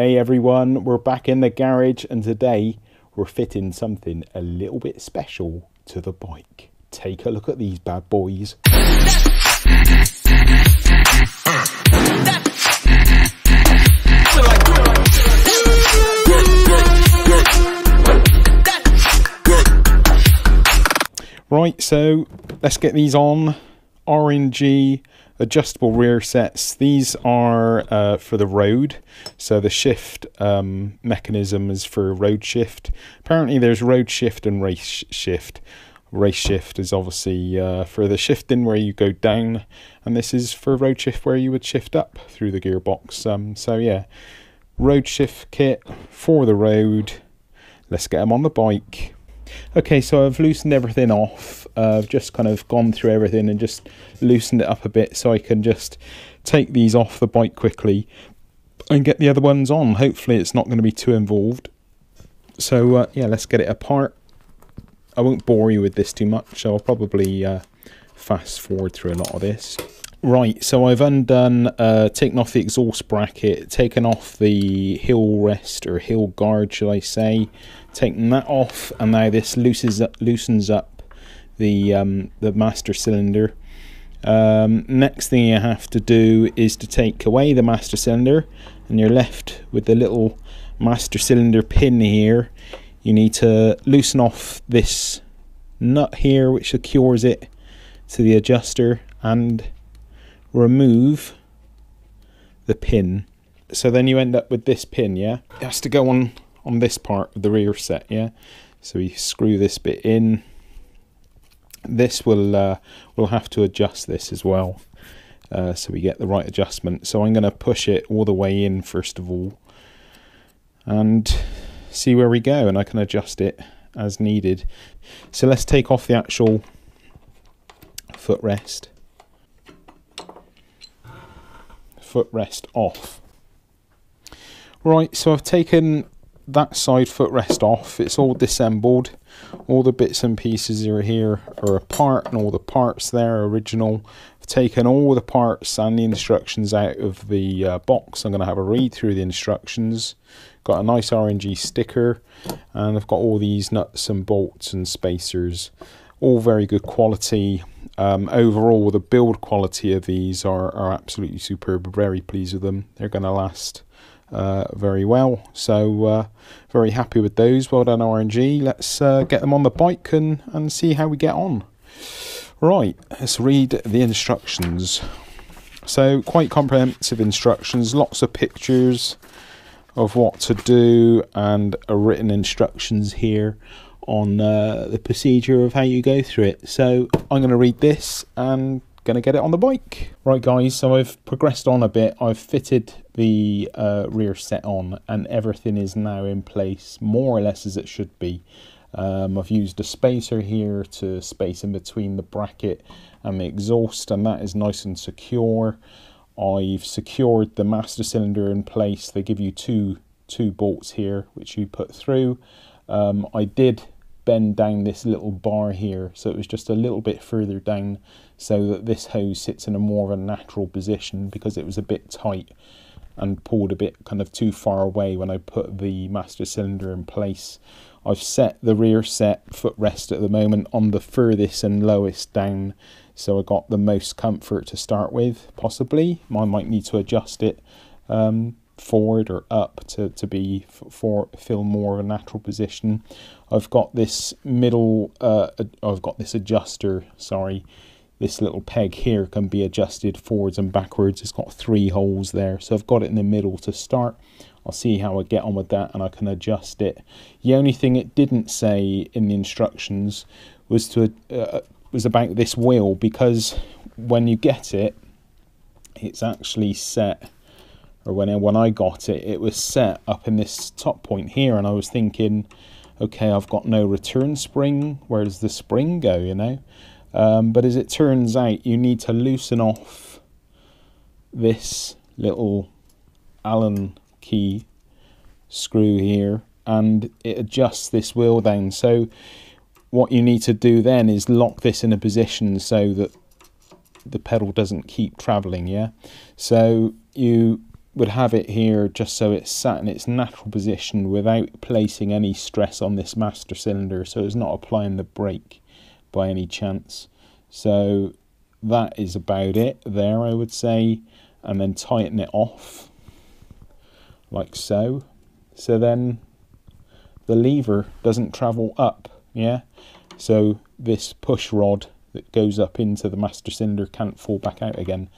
Hey everyone, we're back in the garage and today we're fitting something a little bit special to the bike. Take a look at these bad boys. Right, so let's get these on. R&G adjustable rear sets. These are for the road, so the shift mechanism is for road shift. Apparently there's road shift and race shift. Race shift is obviously for the shifting where you go down, and this is for road shift where you would shift up through the gearbox. So yeah, road shift kit for the road. Let's get them on the bike. Okay, so I've loosened everything off. I've just kind of gone through everything and just loosened it up a bit so I can just take these off the bike quickly and get the other ones on. Hopefully it's not going to be too involved. So yeah, let's get it apart. I won't bore you with this too much, so I'll probably fast forward through a lot of this. Right, so I've undone, taken off the exhaust bracket, taken off the hill rest or hill guard, shall I say, taken that off, and now this loosens up the master cylinder. Next thing you have to do is to take away the master cylinder, and you're left with the little master cylinder pin here. You need to loosen off this nut here, which secures it to the adjuster, and remove the pin. So then you end up with this pin, yeah? It has to go on this part of the rear set, yeah? So you screw this bit in. This will we'll have to adjust this as well, so we get the right adjustment. So I'm going to push it all the way in first of all and see where we go, and I can adjust it as needed. So let's take off the actual footrest. Footrest off. Right, so I've taken that side footrest off. It's all disassembled. All the bits and pieces are here are apart, and all the parts there are original. I've taken all the parts and the instructions out of the box. I'm going to have a read through the instructions. Got a nice R&G sticker, and I've got all these nuts and bolts and spacers, all very good quality. Overall, the build quality of these are absolutely superb. Very pleased with them. They're going to last very well. So very happy with those. Well done, R&G. Let's get them on the bike and see how we get on. Right, let's read the instructions. So quite comprehensive instructions, lots of pictures of what to do, and written instructions here on the procedure of how you go through it. So I'm going to read this and going to get it on the bike. Right guys, so I've progressed on a bit. I've fitted the rear set on, and everything is now in place more or less as it should be. I've used a spacer here to space in between the bracket and the exhaust, and that is nice and secure. I've secured the master cylinder in place. They give you two bolts here which you put through. I did bend down this little bar here, so it was just a little bit further down so that this hose sits in a more of a natural position, because it was a bit tight and pulled a bit kind of too far away when I put the master cylinder in place. I've set the rear set footrest at the moment on the furthest and lowest down, so I got the most comfort to start with. Possibly I might need to adjust it forward or up to feel more of a natural position. I've got this middle I've got this adjuster, sorry, this little peg here can be adjusted forwards and backwards. It's got 3 holes there, so I've got it in the middle to start. I'll see how I get on with that, and I can adjust it. The only thing it didn't say in the instructions was about this wheel, because when you get it, it's actually set, or when I got it, it was set up in this top point here, and I was thinking, okay, I've got no return spring, where does the spring go, you know? But as it turns out, you need to loosen off this little Allen key screw here, and it adjusts this wheel down. So what you need to do then is lock this in a position so that the pedal doesn't keep traveling, yeah? So you would have it here just so it's sat in its natural position without placing any stress on this master cylinder, so it's not applying the brake by any chance. So that is about it there, I would say, and then tighten it off like so. So then the lever doesn't travel up, yeah? So this push rod that goes up into the master cylinder can't fall back out again.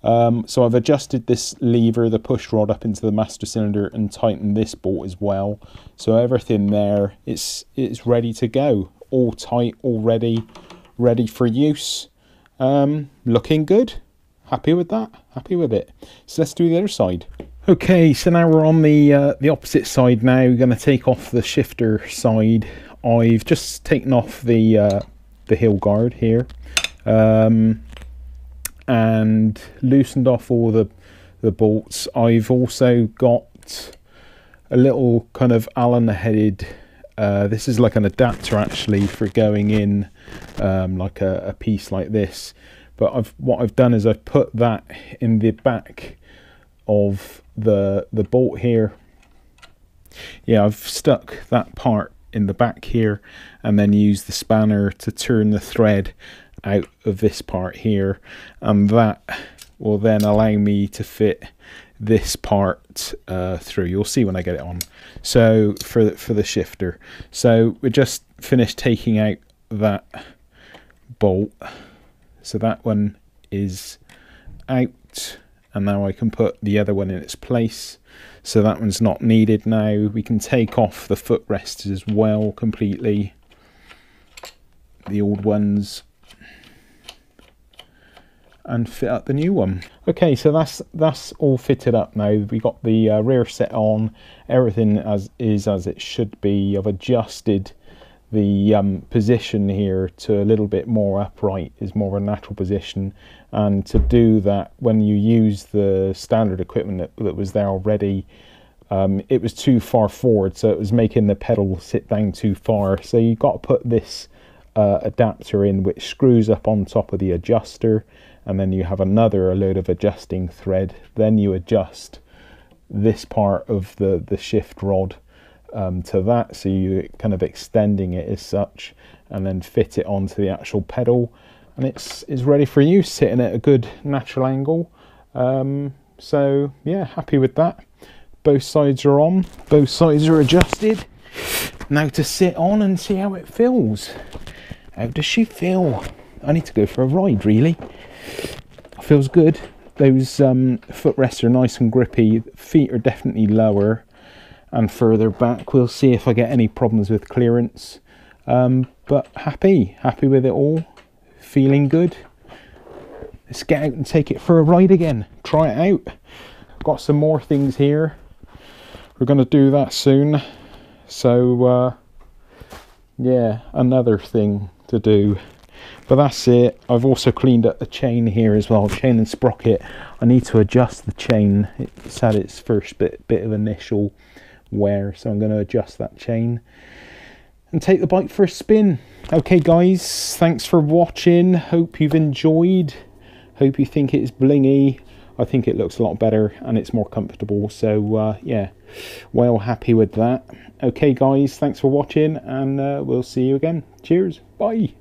So I've adjusted this lever, the push rod, up into the master cylinder and tightened this bolt as well. So everything there, it's ready to go. All tight, all ready for use. Looking good. Happy with that. Happy with it. So let's do the other side. Okay, so now we're on the opposite side now. We're going to take off the shifter side. I've just taken off the hill guard here. And loosened off all the bolts. I've also got a little kind of Allen headed, this is like an adapter actually for going in like a piece like this, but what I've done is I've put that in the back of the bolt here. Yeah, I've stuck that part in the back here and then used the spanner to turn the thread out of this part here, and that will then allow me to fit this part through. You'll see when I get it on. So for the shifter, so we just finished taking out that bolt, so that one is out, and now I can put the other one in its place, so that one's not needed now. We can take off the footrests as well completely, the old ones, and fit up the new one. Okay, so that's all fitted up now. We got the rear set on, everything as it should be. I've adjusted the position here to a little bit more upright, is more of a natural position, and to do that, when you use the standard equipment that was there already, it was too far forward, so it was making the pedal sit down too far. So you've got to put this adapter in, which screws up on top of the adjuster, and then you have a load of adjusting thread. Then you adjust this part of the shift rod to that, so you're kind of extending it as such, and then fit it onto the actual pedal, and it's ready for use, sitting at a good natural angle. So yeah, happy with that. Both sides are on, both sides are adjusted. Now to sit on and see how it feels. How does she feel? I need to go for a ride, really. Feels good. Those footrests are nice and grippy. Feet are definitely lower and further back. We'll see if I get any problems with clearance. But happy with it all. Feeling good. Let's get out and take it for a ride again. Try it out. Got some more things here. We're going to do that soon. So yeah, another thing to do. But that's it. I've also cleaned up the chain here as well, chain and sprocket. I need to adjust the chain. It's had its first bit of initial wear, so I'm going to adjust that chain and take the bike for a spin. Okay guys, thanks for watching. Hope you've enjoyed. Hope you think it's blingy. I think it looks a lot better and it's more comfortable, so yeah, well, happy with that. Okay guys, thanks for watching, and we'll see you again. Cheers, bye.